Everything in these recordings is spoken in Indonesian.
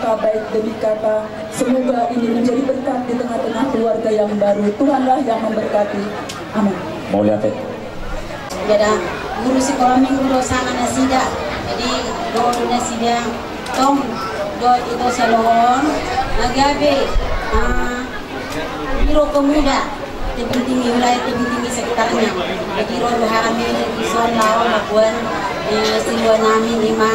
kata baik demi kata. Semoga ini menjadi berkat di tengah-tengah keluarga yang baru. Tuhanlah yang memberkati. Amin. Mau lihat ya? Jadi guru sekolah minggu lo sana nasida. Jadi guru nasida tom do itu selohon agabe biro pemuda tinggi wilayah tinggi sekitarnya. Jadi roh hamil ison lao lakuan siluan nami lima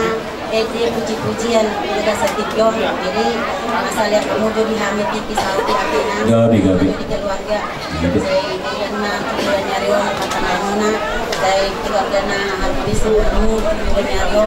puji-pujian juga setikyon. Jadi masalah pemuda dihamil di sauti apinan gabi di keluarga saya dengan tujuan nyarion kata namanya saya keluarga na habis tujuan nyarion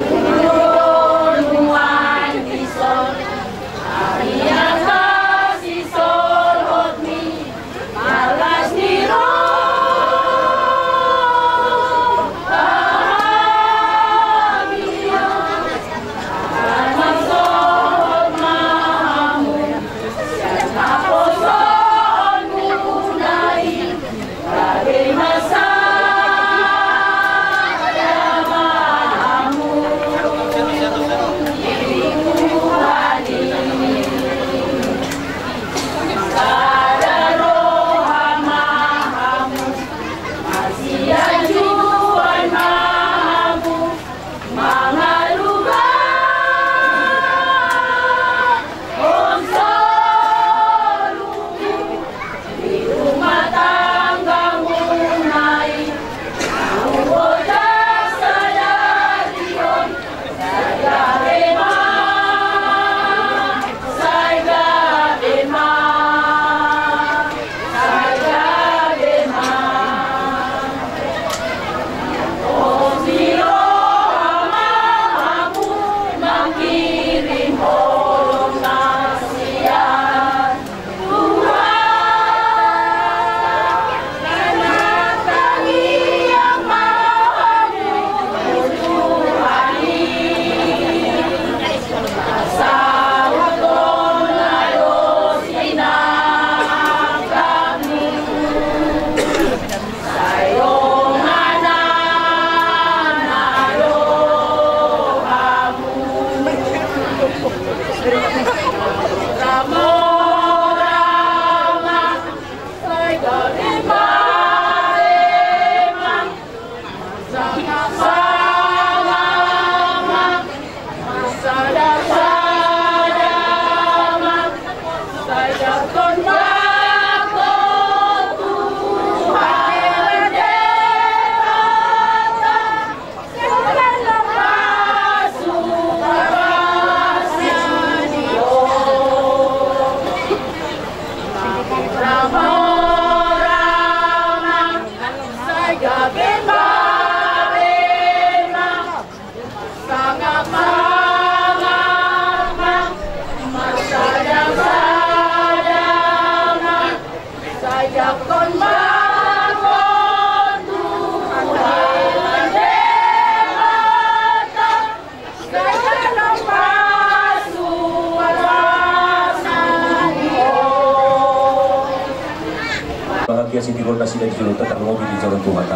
Siti Golda sida di Juluta terlobi di jalan Tuhan.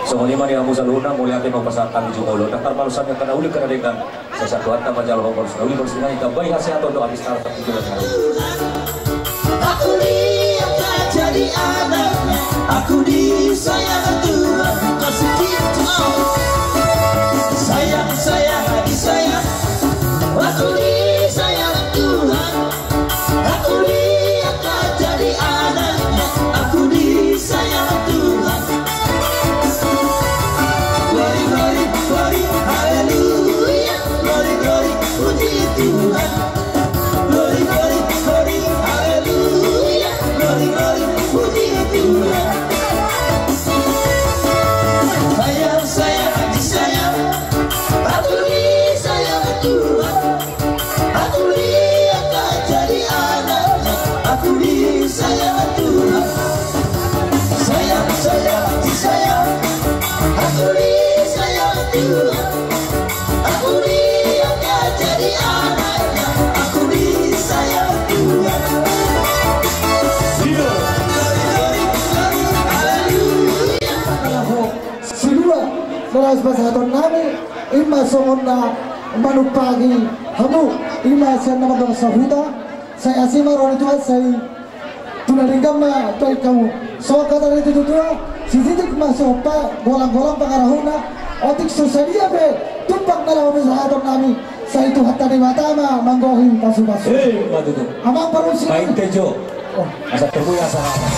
Semuanya mari amu saluna mulai ate mau pasangkan di Juluta. Daftar balusannya karena uli karena dengan sesatu harta majalah balus uli balus dengan kita bayi hasil atau doa di sekarang tapi juga aku lihat jadi anaknya, aku disayang Tuhan kasih kita. Sayang disayang, aku disayang Tuhan. Aku lihat jadi anaknya, aku disayang Tuhan. Glory, glory, glory, haleluya. Glory, glory, puji Tuhan. Glory, glory, glory, haleluya. Glory, glory, puji Tuhan. Sayang disayang, aku disayang Tuhan. Aku lihat jadi anaknya, aku disayang Tuhan. Sayang disayang, aku disayang Tuhan. Aku lihat jadi anaknya, aku disayang Tuhan. Selas pasahton nami imba songon na manupagi hamu ima siya naman daw sa huda saya asima ron itu saya tunaringgam na toy kamu so kata itu tuh sidik masuk pa bolang-bolang pangarahuna otik susadia be tumpang dalam sahabat kami saya itu hatta di matama manggohi pasu-pasu matutu amang baru sih baik tejo asa terbuya sahabat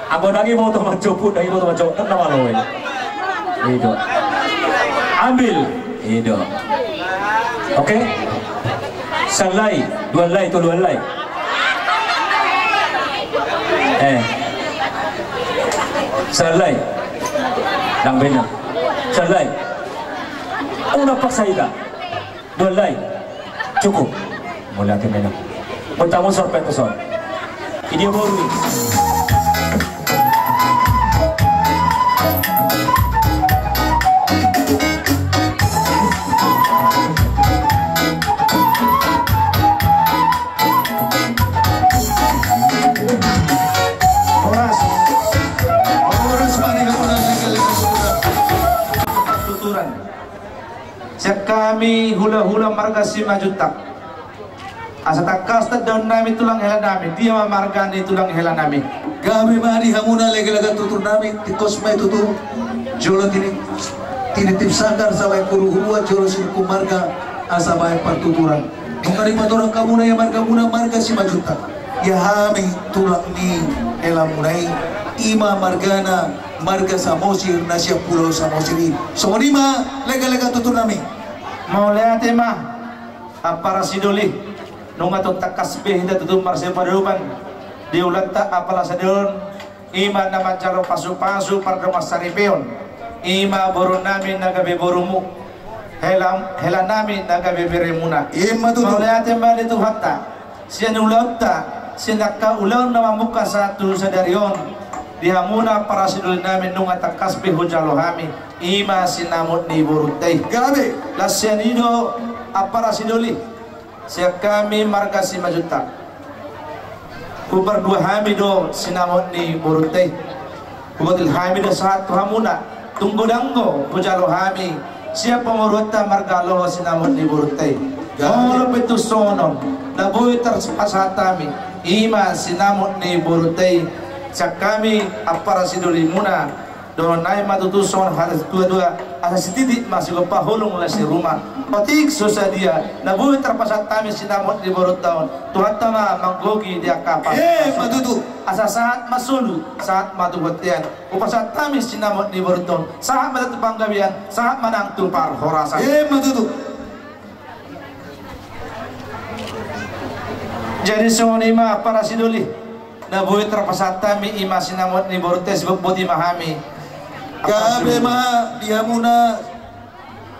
Ako lagi mau teman copot, lagi mau teman copot, kan nama lo ini. Itu, ambil, itu, oke? Salai, dua lay, itu dua lay. Salai, nang benar, salai. Una paksaida, dua lay, cukup. Mulai kemana? Bertamu sorpet sor. Ini baru. Kami hula-hula marga si majutak asa takasta daun nami tulang hela nami dia marga ni tulang hela nami kami mari hamuna lega-lega tutur nami di kosma itu tuh jolo tini tim sanggar sampai kuru-kurua jolo sini marga asa baik pertuturan ingkari matorang kamuna ya marga si majutak ya hami tulang ni hela munai ima margana marga samosir nasya pulau samosiri somonima lega-lega tutur nami mau lihat mah para sidoli nung atong takasbih da tutum marse paduban diulat ta apala sadon ima naman jaro pasu-pasu para masaripeon ima boru namin nagabe borumu hela namin nagabe beremuna ima tu mau lihat mah itu hatta siya nulat ta siya nakaulan na mamuka satu sadarion dihamuna para sidoli namin nung atakasbih hujalo hami ima sinamot ni burutay gabe lasenido apara sidoli siya kami marga si majuta kubar dua hamido sinamot ni burutay kubatil hamido saat hamuna tunggodanggo pujalo hami siya pamurutta marga loho sinamot ni burutay gabe itu sonon nabuhi terpasatami ima sinamot ni burutay siya kami apara sidoli muna doon ay matutuson halos dua-dua asa si titik masih pahulong lah si rumah patik susadia nabuhi terpasat kami sinamot di borot tahun Tuhan tama manggogi dia kapas matutu asa saat masulu saat matubatian upasat kami sinamot di borot tahun saat matatupang gabian saat manang tupar horasan matutu jadi sonima para sidoli nabuhi terpasat kami ima sinamot di borot tahun buti mahami gabe ma dia muna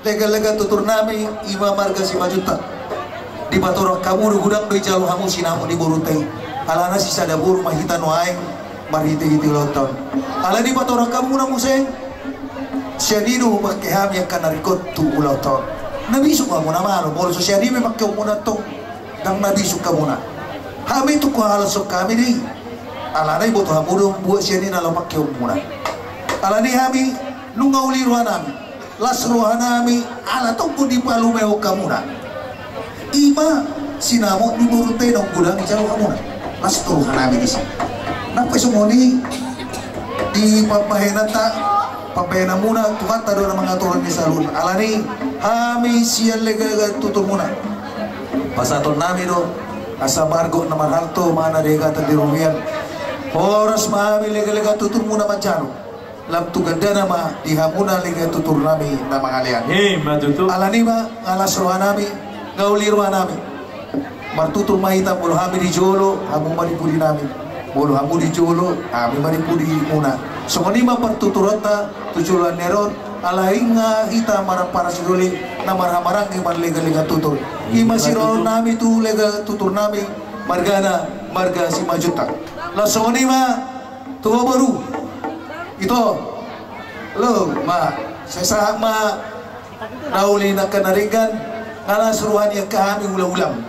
lega-lega tutur nami ima marga si majuta di batorok kamu gudang doi jalo hamu sinamu di borutai alana sisa dapur mahita no aing marhiti-hiti loton ala di batorok kamu na museng sianidu pakai ham yang kanarikot tu uloton nabi suka muna malo bol so siani me pakai muna tong dang nabi suka muna hami tu ko halasok kami di alana ibo to hamu buat siani na lo pakai muna Alani kami nungauli ruanami, las ruanami ala tunggu di palu meo kamuna. Ima sinamo di burute dong gudang jauh kamuna. Las ruanami di sini. Napa sumoni di papahenata papahena muna tuhan tado na mga tuhan ni salun. Alani kami siya lega tutur muna. Pasaton nami do asa bargo na marhalto mana dega tadirumian. Oras mami lega tutur muna macano. Lam tu ganda nama dihamuna lega tutur nami na mangalian. Matutu. Alani ma ngalas roha nami, ngauli roha nami. Martutur mahita bolo hami di jolo, hamu maripudi nami. Bolo hamu di jolo, hami maripudi muna. Somanima pertuturata tujuan neron alainga hita marang para sidoli na marang iman lega tutur. Ima siron nami tu lega tutur nami margana marga si majuta. La somanima tu baru itu lo ma sesa ma nauli na kanaringan ngala suruhan yang kami ulam-ulam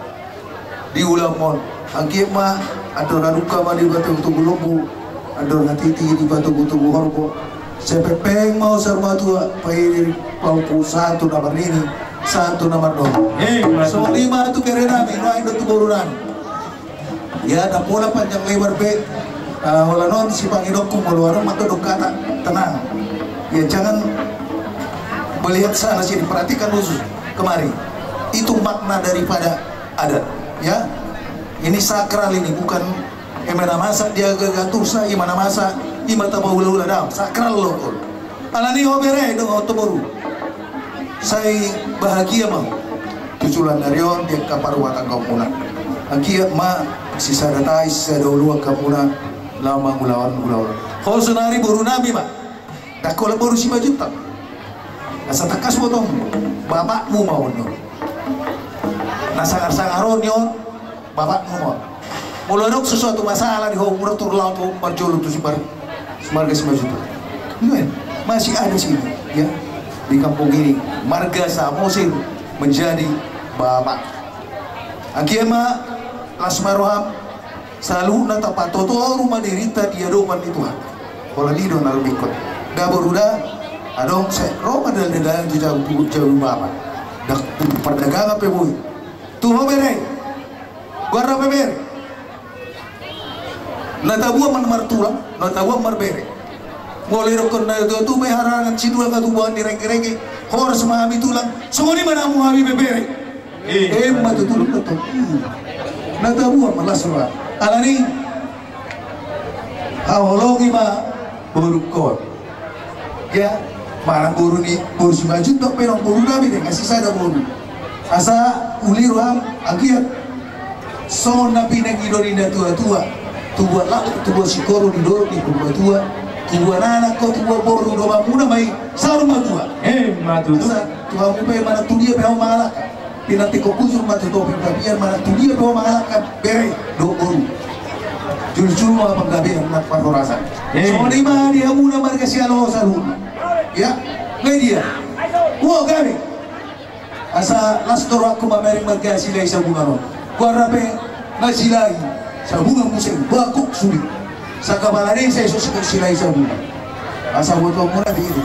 di ulam mon angki ma ador naruka ma di batu tugulubu ador natiti di batu tubuh horbo sepepeng mau sarma tua pai paupu satu nomor ini satu nomor dua so lima tu kerena mi no indo tuburunan ya da pola panjang lebar be wala non si Panginoon kung maluwarang matulog ka tenang ya jangan melihat sana sini perhatikan khusus kemari itu makna daripada adat ya ini sakral ini bukan emana masa dia gagantursa imana masa imata baula-ula dalam sakral lo alani hobere dong otoboru saya bahagia mau tujuan darion dia kaparuatan kampuna agia ma sisa datai sisa dahulu kampuna lama mulawan. Kalau senari baru nabi mak, dah kalau baru si majuta, asal takas potong, bapakmu mau nyon, nasangar-sangaron nyon, bapakmu mau. Mulai dok sesuatu masalah di hong turlau tu berjolo tu si marga si majuta. Iya, masih ada sini, ya di kampung ini marga Samosir menjadi bapak. Akhirnya lasmaroham. Selalu nata patoto rumah derita dia doman itu Tuhan. Kalau di don albi kot. Dah berudah, adong se Roma dan dalam jauh bapa. Dah perdagangan pebui. Tu bere. Guarda bere. Nata buah man tulang, nata buah bere. Boleh rokon na tu be harangan sidul ka tubuhan di rengke-rengke. Horas mahami tulang. Semua ni mana mu hami bere. Matu tulung betul. Nata buah malas lah. Alani hawologi ma burukot ya marang buru ni buru si maju tok perong buru kami deh kasih saya buru asa uli ruang agiat so nabi neng idorina tua lah tua si koru di doro di tua anak kau tua boru doma muna mai saruma tua matu tua mupe mana tu dia beau malak pinanti ko kusur matu topi biar mana tu dia beau malak bere do boru jujur mau penggabian nak pakorasan so di mana dia muna marga sialo salun ya media wo gabi asa lastor aku mamering marga silai sabungaro gua rape nasilai sabungan musim bakuk sulit sakabalane saya susun silai sabungan asa botol muna di itu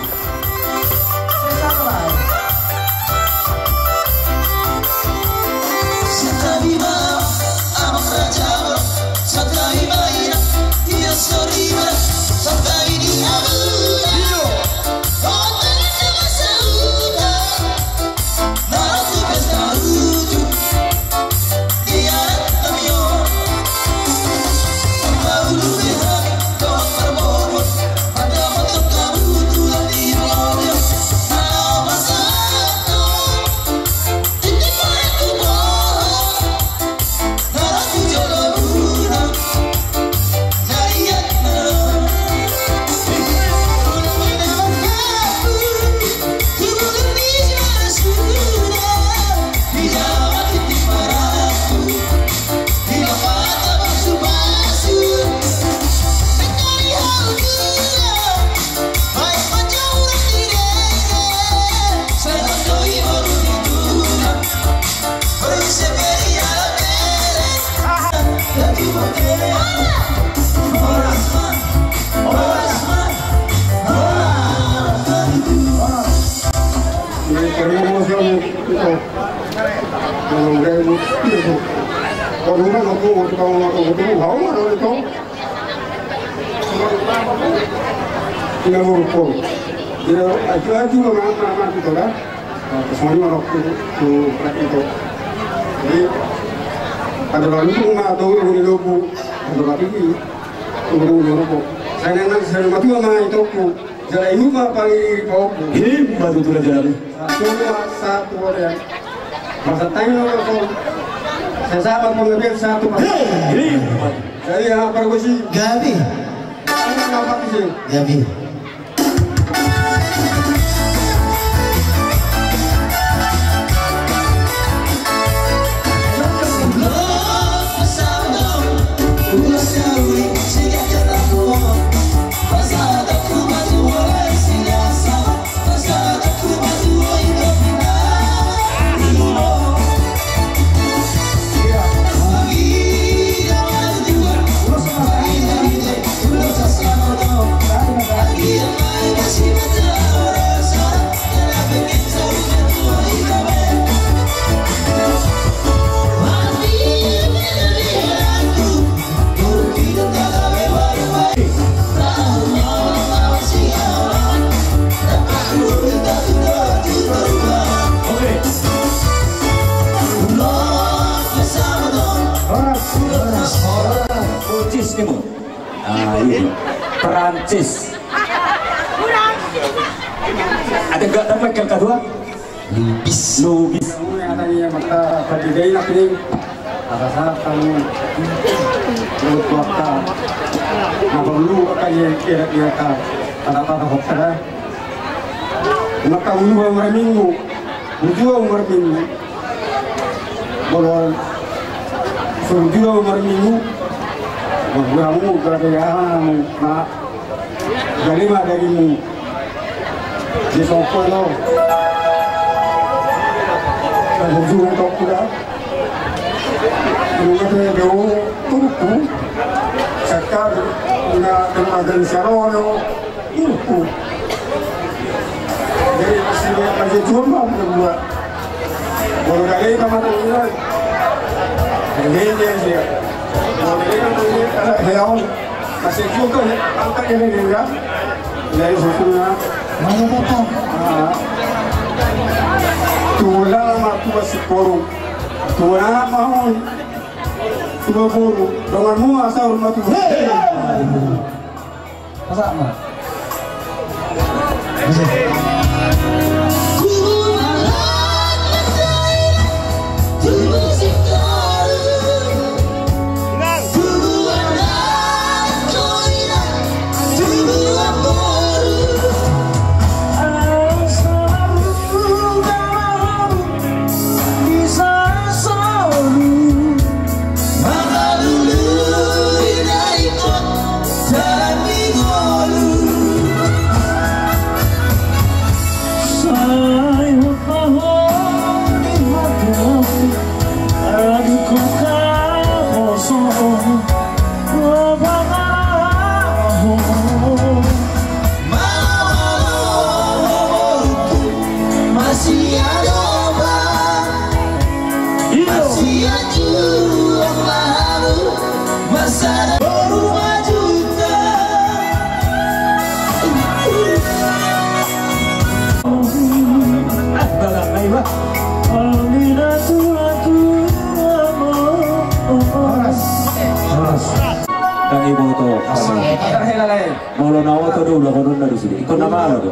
Ada motor kamu tuan di ada langsung atau ini lobu ada lagi ini lobu saya nanti saya mati sama itu ku jalan ini mah paling kau ini baru tuh jalan cuma satu orang masa tanya kau saya sahabat mengambil satu ini jadi apa kau sih Gabi apa sih Gabi Perancis. Ada enggak dapat yang kedua? Lubis. Katanya mata berdiri lagi apa salah kamu menurut waktu apa dulu katanya kira-kira kata-kata hoksada maka dulu umur minggu juga umur minggu kalau suruh juga umur minggu kamu berdayamu nak jadi mah darimu di sopo lo ada juga kau kuda juga dia turku sekarang dengan dengan serono turku jadi masih cuma berdua kalau dari kamar ini ini dia hewan masih juga angkat ini juga dari susunya Mana bapak? tulang aku masih korup tulang apa mau tulang korup denganmu asal rumah tuh Masa apa? Molo nawa to dulu kono na dulu. Ikon nama ano to?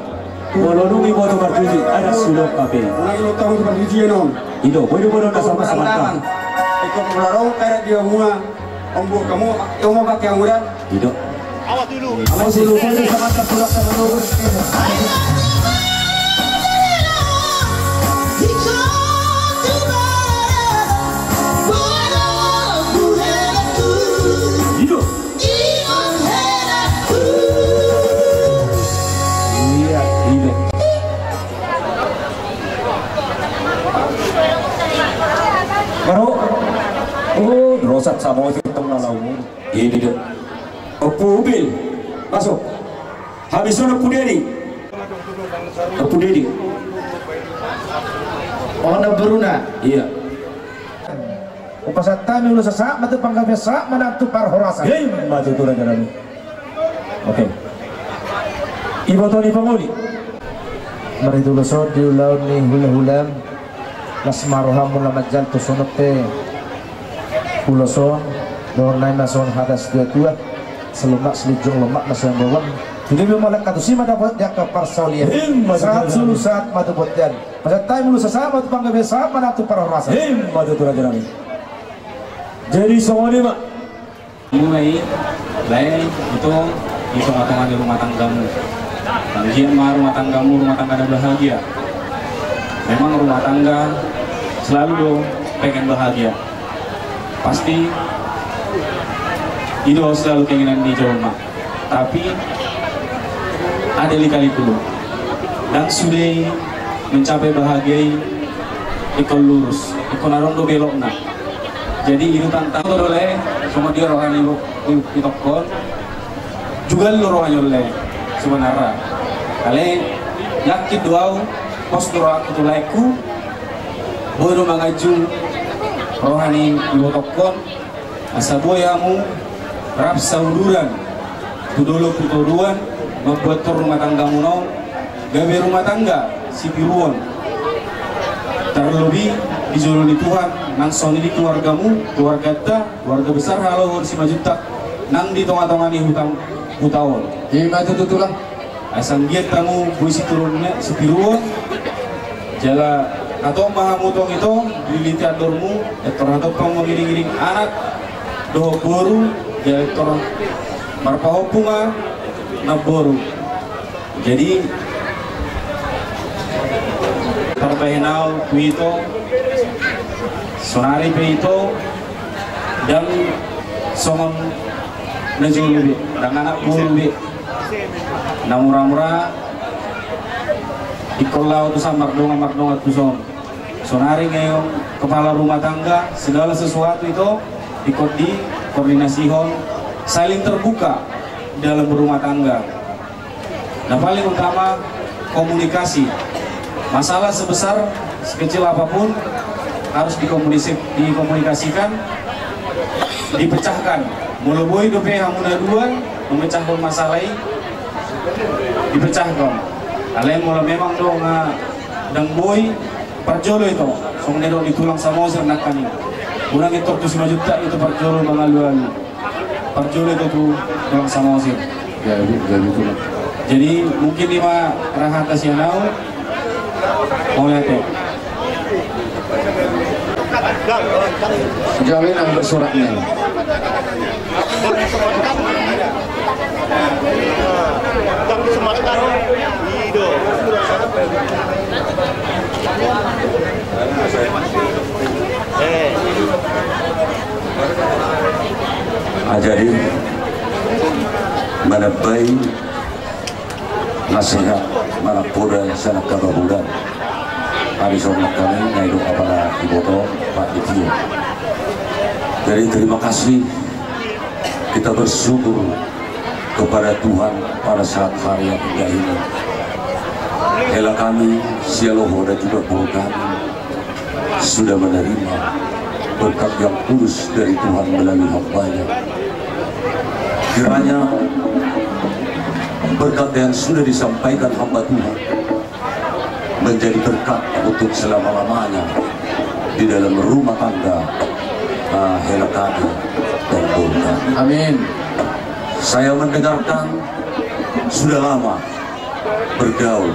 Molo nung ibo to martuji ada sulok kape. orang itu tahu seperti ujian om Ido, boleh boleh na sama sama kan? ikut melarang kayak dia mua ombo kamu mau pakai yang muda Ido. Awas dulu. Awas dulu. Boleh sama sulok sama nurus. Baru, oh, rosat sama itu teman lalu. Ini dia. Opubil, masuk. Habis itu Opudedi. Opudedi. Ona Bruna. Iya. upasat kami ulu sesak matu panggabe sak manatu parhorasa matu turun jalan. Oke. Ibu Tony Panguli. Mari dulu so di laut ni hula-hulam lasmaroham mula majal tu sonote uloson doon na nason hadas dua selumak selijung lemak nasa yang bawang jadi belum malak katu sima dapat dia ke parsaulian saat sulu saat matu botian pada time mulu sesama matu panggabe saat mana tu para rasa matu turun jalan. Jadi semuanya mak mulai lain itu hitung-hitungan di rumah tanggamu. Bagian mah rumah tanggamu, rumah tangga ada bahagia. Memang rumah tangga selalu dong pengen bahagia. Pasti itu selalu keinginan di Jawa. Tapi ada kali dulu dan sudah mencapai bahagia ikon lurus, ikon arondo belok nak. Jadi itu tantang oleh semua dia rohani di tokon juga lu rohani oleh sebenarnya. Kali yakin doa pos doa itu laiku baru mengaju rohani di tokon asa boyamu rap sauduran tudolo puturuan membuat rumah tanggamu nong gawe rumah tangga si piruan terlebih dijoloni Tuhan nang soni di keluargamu keluarga ta keluarga besar halo si majuta nang di tonga-tongani hutawon ima tutulah asang giat kamu buisi turunnya si piruan jala atau mahamutong itu diliti adormu terhadap kamu mengiring-iring anak doh boru jala torang marpahopunga naboru jadi terbahenau kuito sonari peito dan somon najulubi dan anak bulubi namura-mura ikolau tu sama mardonga tu sonari ngayong kepala rumah tangga segala sesuatu itu ikut di koordinasihon saling terbuka dalam berumah tangga. Nah paling utama komunikasi. Masalah sebesar sekecil apapun harus dikomunikasikan, dipecahkan. Mulai boy dope hamuna dua memecahkan masalah ini dipecahkan. Kalian mulai memang dong dan boy perjolo itu, soalnya dong ditulang sama sernak kami. Kurang itu 5 juta itu perjolo mengalu-alu. Perjolo itu tuh tulang sama sih. Ya betul. Jadi mungkin lima rahat nasional mau lihat ya. Jaminan bersuratnya. Ajari mana bayi nasihat mana pura sana kababulan hari sore kami ngaidu kepada ibu Pak Ditio. Jadi terima kasih kita bersyukur kepada Tuhan pada saat hari yang indah ini. Hela kami Sialoho dan juga guru kami sudah menerima berkat yang tulus dari Tuhan melalui hambanya. Kiranya berkat yang sudah disampaikan hamba Tuhan menjadi berkat untuk selama-lamanya di dalam rumah tangga hela kami dan guru kami. amin. Saya mendengarkan sudah lama bergaul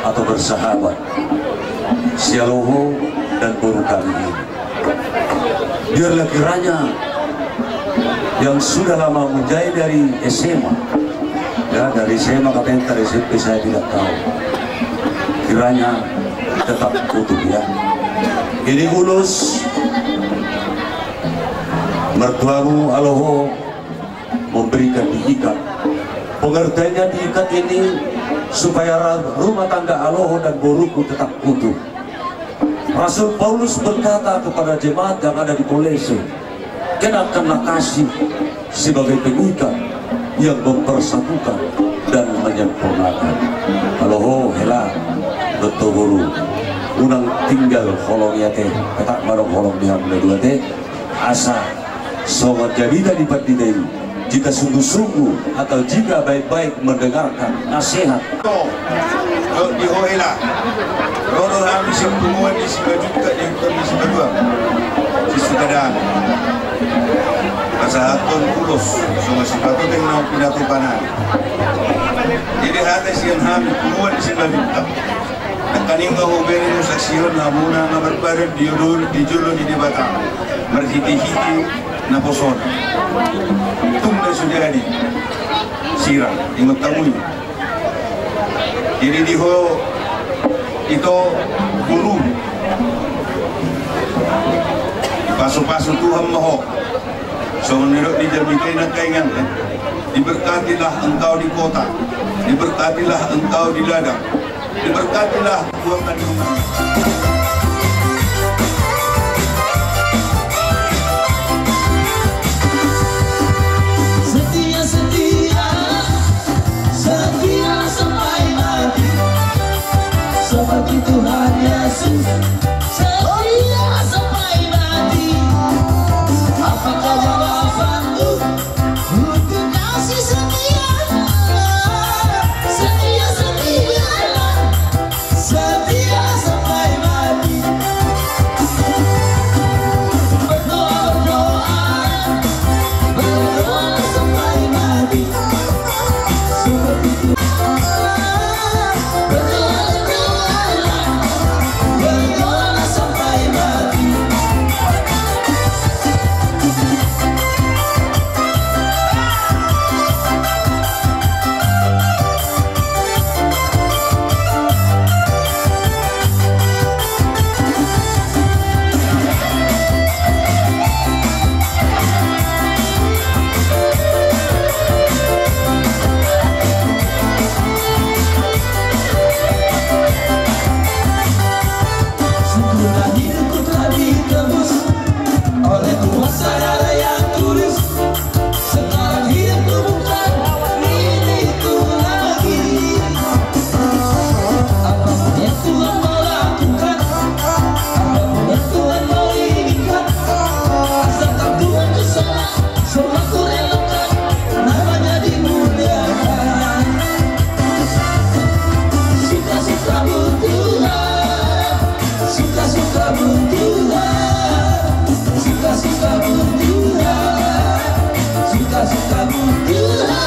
atau bersahabat Sialoho dan guru kami ini. Biarlah kiranya yang sudah lama menjadi dari SMA, ya dari SMA katanya dari SMP saya tidak tahu, kiranya tetap utuh ya. Ini ulus mertuamu Aloho memberikan diikat, pengertiannya diikat ini supaya rumah tangga Aloho dan boruku tetap utuh. Rasul Paulus berkata kepada jemaat yang ada di Kolese, kenakanlah kasih sebagai pengikat yang mempersatukan dan menyempurnakan. Aloho hela betul guru unang tinggal holong ya teh petak barong holong dia dua teh asa sobat jadida di partidai jika sungguh-sungguh atau jika baik-baik mendengarkan nasihat di Hohela Rono kami semua di Sibajuka di Sibajuka di Sukadan Pasahaton Pulos semua Sibajuka dengan pidato panan jadi hati siang kami semua di Sibajuka kaning mahuberi mo saksiyon na muna nga barbaran di julo di debata marhiti-hiti na poson tunggal sujadi sirang ingat tamuy jadi diho itu guru paso-paso Tuhan maho so menurut dijermikai na kaingan diberkatilah engkau di kota diberkatilah engkau di ladang diberkatilah buang kandungan. Setia sampai mati seperti Tuhan Yesus. Setia sampai mati. Apakah jawabanku untuk kasih setia? Setia sampai mati. Berdoa sampai mati. Seperti itu. Berdoa sampai mati. Oleh kuasa darah yang tulus, sekarang hidupku bukan milikku lagi. Apapun yang Tuhan mau lakukan, apapun yang Tuhan mau inginkan, asalkan Tuhan kesana, semua ku relakan, namanya dimuliakan. Suka-sukamu Tuhan, suka-sukamu Tuhan, suka-sukamu Tuhan, suka-sukamu Tuhan,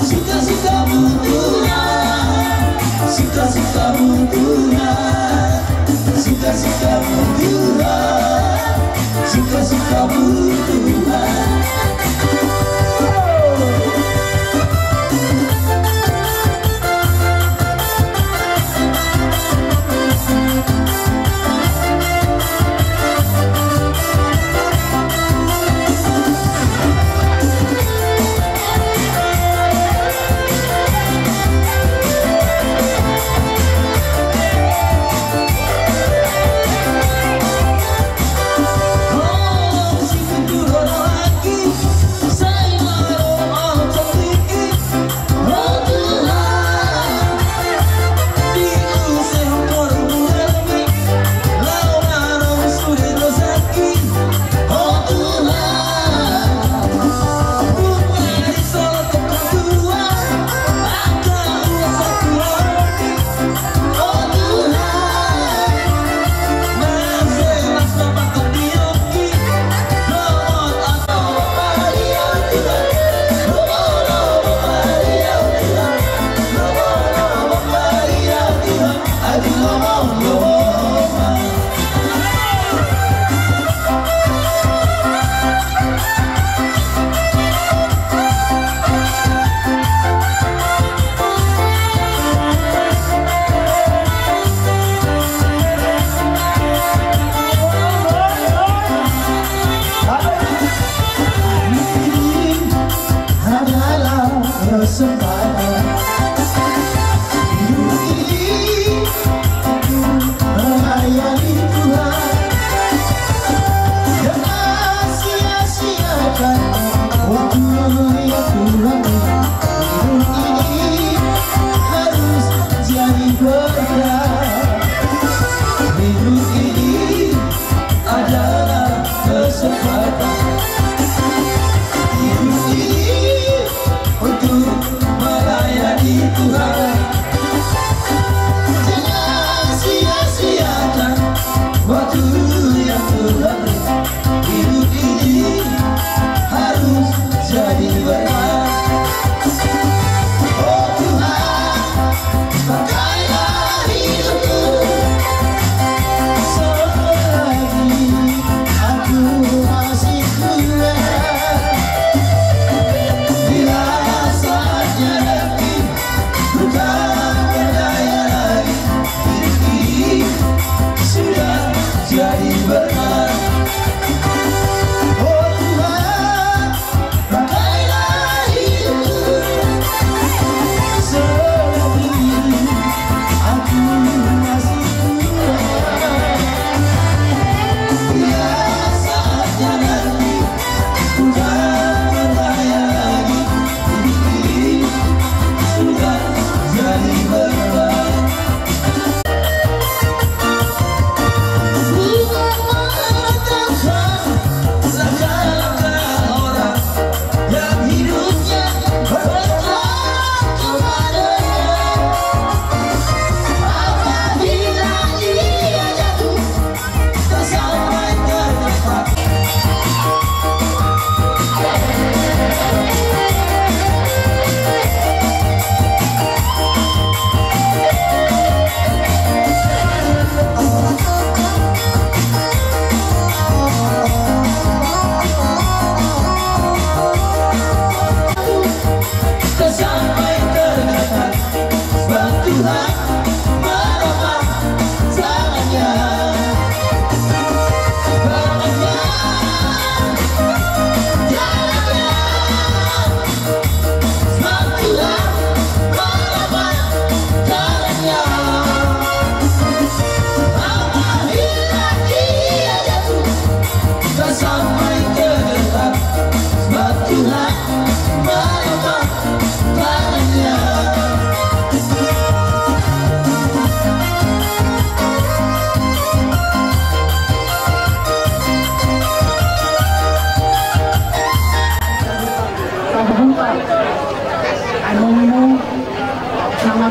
suka-sukamu Tuhan, suka-sukamu Tuhan, suka-sukamu Tuhan, suka-sukamu Tuhan. Oh,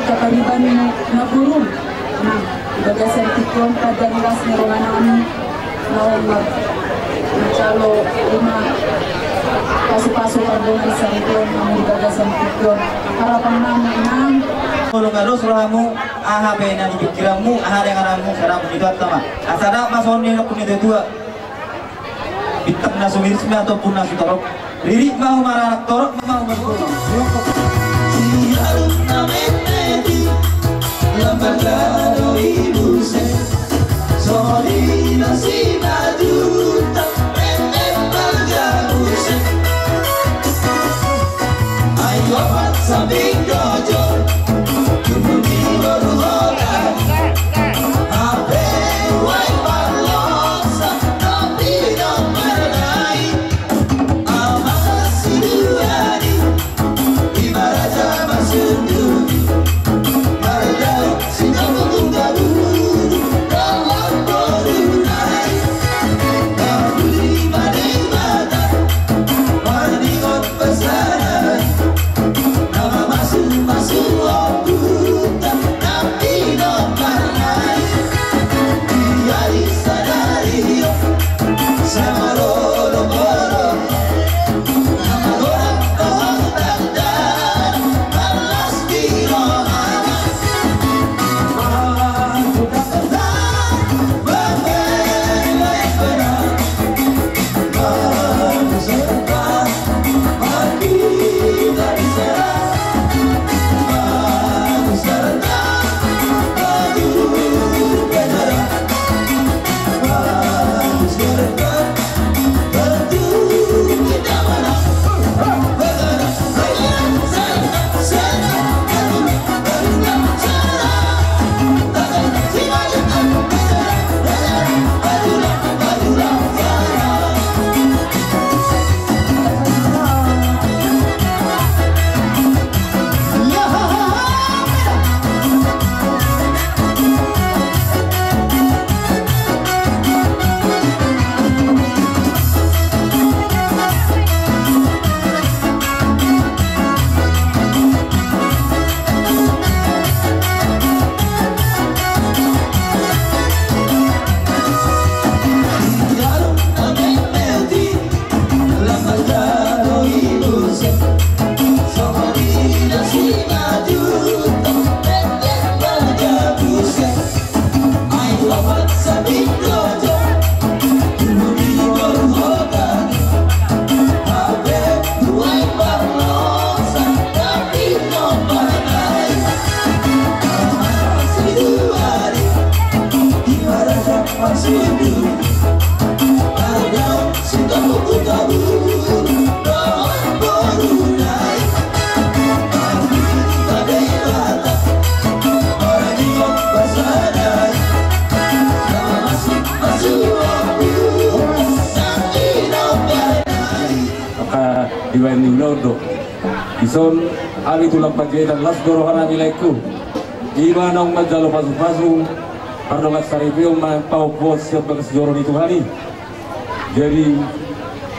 Kapariban na burung na bagasan tikon padalas ni rohanan nawang calo lima pasu-pasu karbon isang tikon na bagasan tikon harapan namin nang Kalau nggak rohamu aha bena di pikiranmu aha dengan aramu sekarang itu atama asada masoni nak punya dua bitak nasumirisme ataupun nasi torok lirik mau marah torok mau berkurang Lambaglaro ibuse Solina sinaduta Menem balgaruse Ayo apat sabing dojo Kebudi berhoda Ape wai parlosa Tapi nomor lain Amat siduari Ibarat sama sundu Singa mengunggah Diwan Niulodo ison ali tulang panjaitan las goro harami laiku iba nong majalo pasu-pasu pardongat saripio ma pau bos siap bagas joro di Tuhani jadi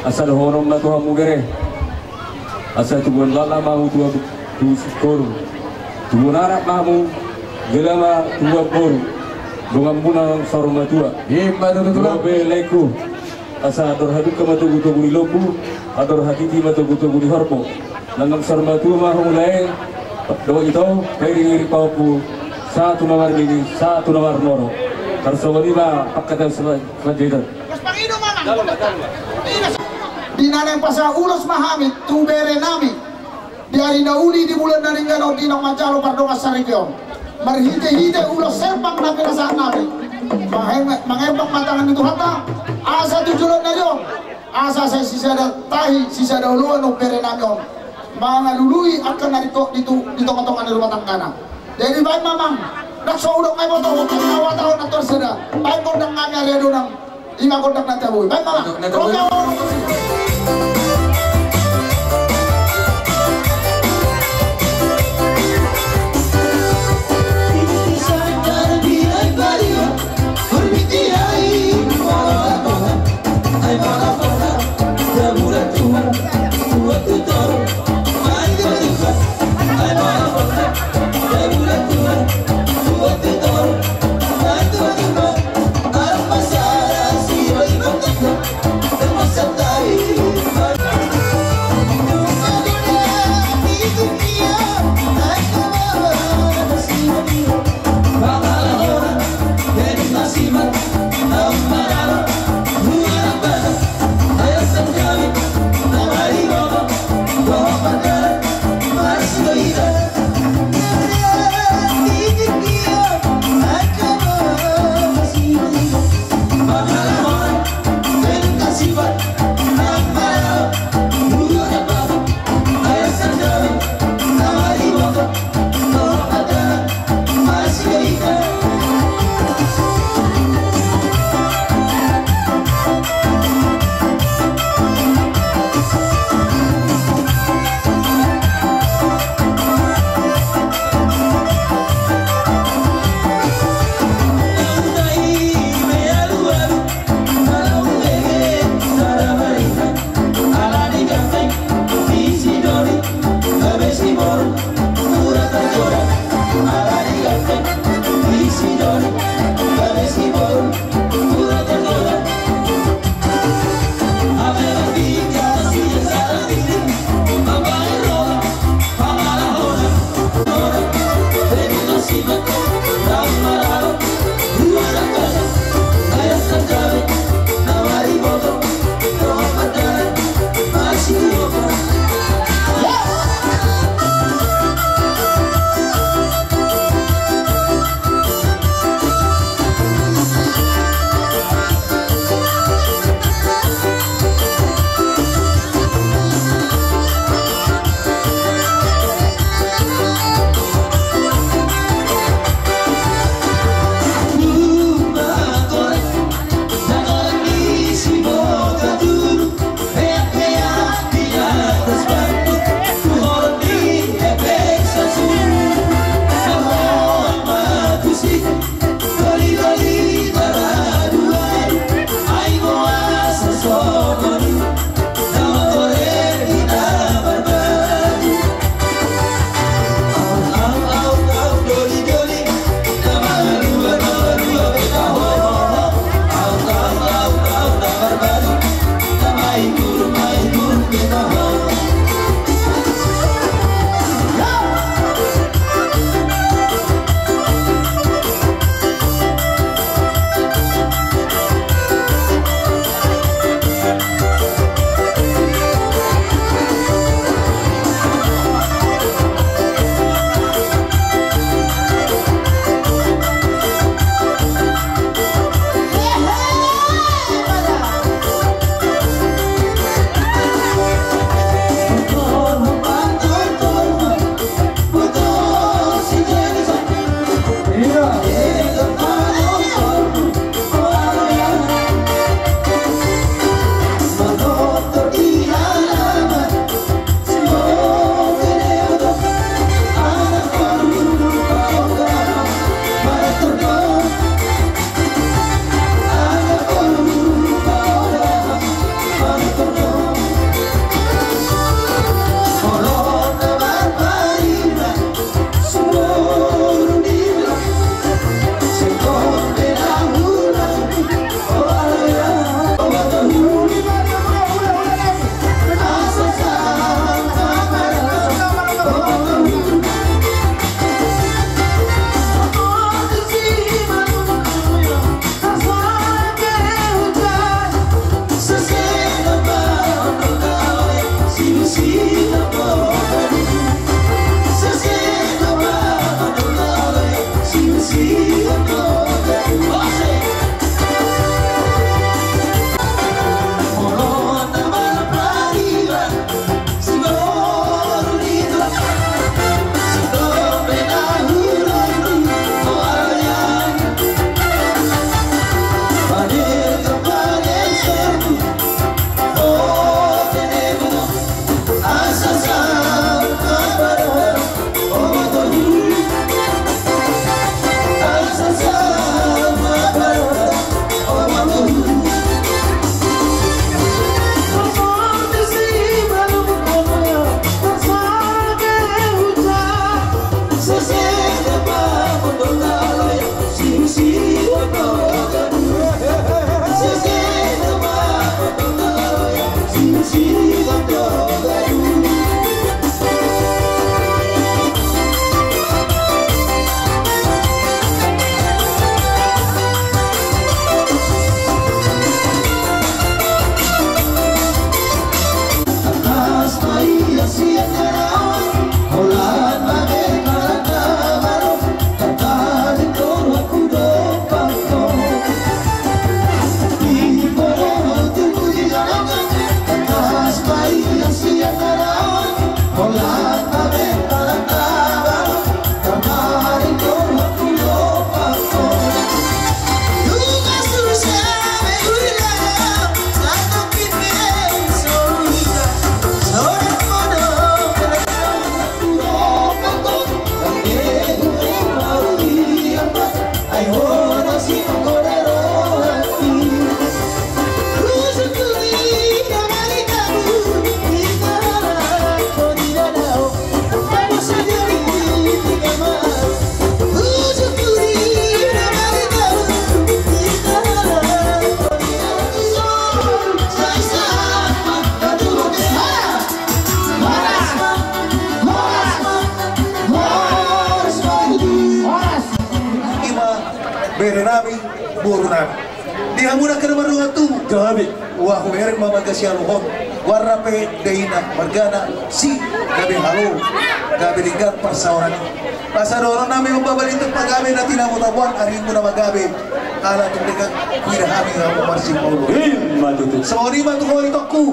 asal horom na Tuhan mugere asal tubuan lala mau tua tu koru tubuan arak mamu gelama tua koru dongan punang sorong matua Imba tutulah be laiku asa ador haduk ke matu-gutu di lobu ador hakiki matu-gutu di horpo nangang sarmatu mahulai doa itu dari paupu satu nawar ini satu nawar noro harus waliba pakai selanjutnya dinaneng pasal ulos mahamit tubere nami dari nauli di bulan naringgano dinong majalo pardonga sarikyo marhite-hite ulos sempang na pinasaan namin mangembang matangan itu hata asa tujuan na yun asa sa sisada tahi sisada uluan ng pere namin mga lului akan narito dito katongan ng rumah tangkana jadi baik mamang naksaulok kayo mo ito huwag kang nawataon na torsada baik kong nang nga redo ng imakondak na taboy baik mamang Termasuk nami boru nami di hamuna kana marunga tu gabe wa hubereng mama kasialuhon warna pe deina margana si gabe halo gabe lingkar persawaran pasar orang nami membabali itu pagabe na tina mutabuan ari muna magabe ala tundekan kuira hami ngamu marsi paulo matutu sori matu ko itoku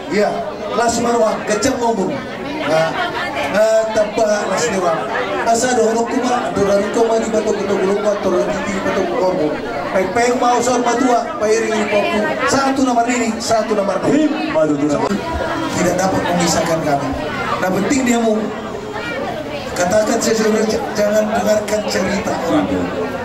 ya las marwa kecem ngomong tabah las dewa asa do kuma do ko mani bato ko gulung bato di bato ko ko peng mau sor matua pairi poku satu nomor ini satu nomor matutu tidak dapat memisahkan kami nah penting dia mau katakan saya jangan dengarkan cerita orang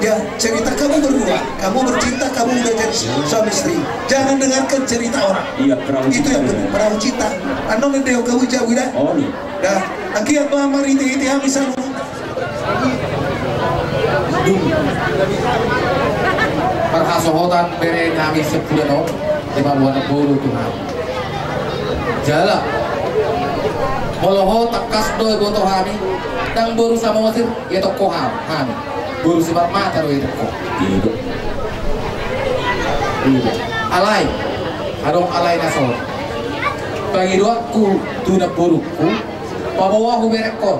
ya cerita kamu berdua kamu bercinta kamu udah jadi suami istri jangan dengarkan cerita orang iya, itu yang benar perahu cinta andong yang kamu jauh dah oh iya dah akiat mamar itu hamisan perhasohotan bere kami sepuluh di bawah bulu Tuhan jala moloho takas doi boto kami dan baru sama wasir ya toko kami baru sebab mata doi toko alai adong alai nasor bagi dua ku tunak buruku bawa aku berekor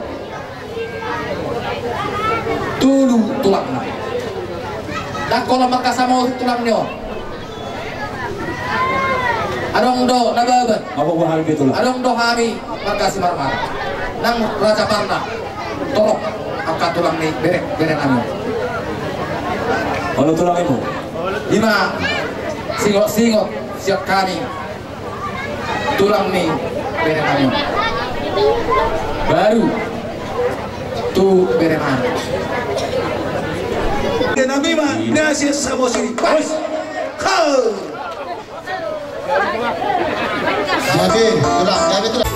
dulu tulangnya dan kalau maka sama wasir tulangnya adong do nababan apa buah gitu lah adong do kami makasih marmar nang raja parna tolong angkat tulang nih berek kami kalau tulang ibu 5 singot siap kami tulang nih berek kami baru tuh berek kami dan nabi mah nasi sama sini pas Jabe, tulang.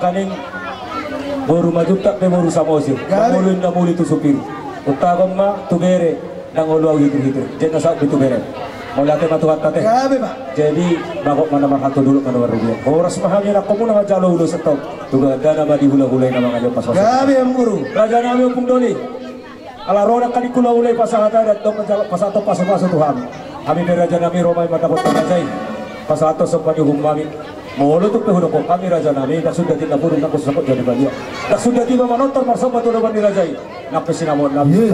kaning boru majuta pe boru samosir namulin namuli tu supir utagam ma tu bere nang ulu gitu jangan sak itu bere mau latih matuhat tate jadi bagok mana mahatu dulu mana barugia horas mahamnya nak kamu nak jalo ulu stop tuga dana ma dihula-hulai nama ngajo pas gabe guru raja nami upung doli ala roda kali kula ulai pasahata dan dong pasato paso Tuhan kami beraja nami romai mata bot tajai pasato sempat humami molo tu pehudo ko kami raja nami dak sudah tidak burung nak sakot jadi badia dak sudah tiba menonton bersama tu depan dirajai nak pesinamon nabi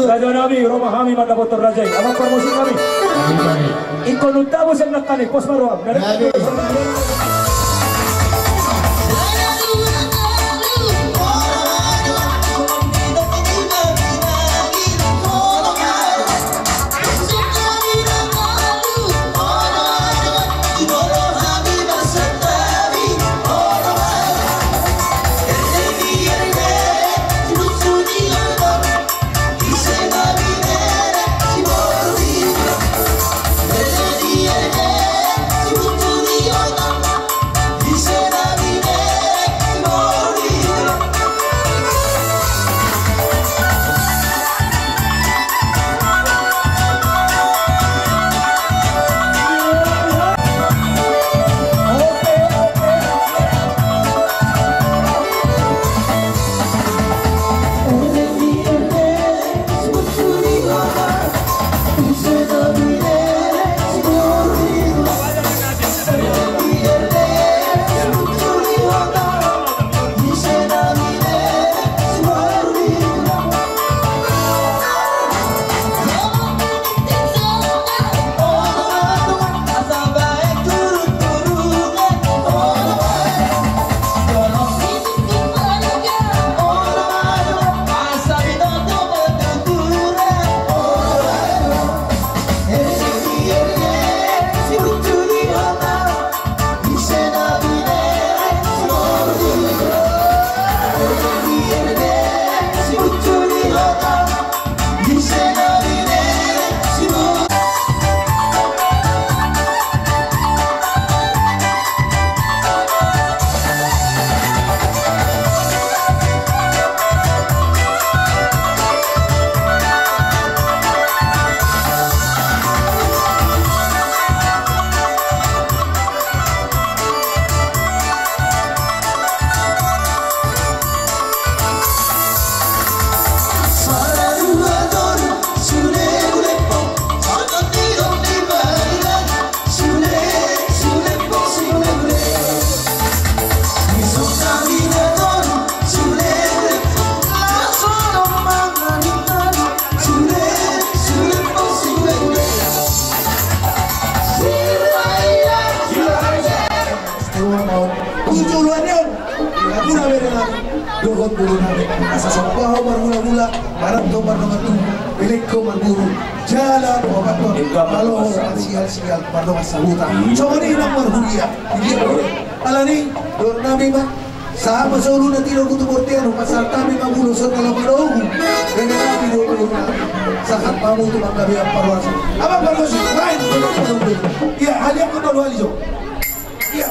raja nami romah kami mata bot rajai apa promosi kami ikon utamu sem nakani pos maruam jalan obat kalau sial-sial pada masa hutan coba ni nak berhuria alani dor nabi mah sama seulu na tiro kutu portiano pasal kami mabulo sa kalabaro dengan nabi dor sakat pamu tu manggabi ang parwas apa parwas lain iya hal yang kedua wali jo iya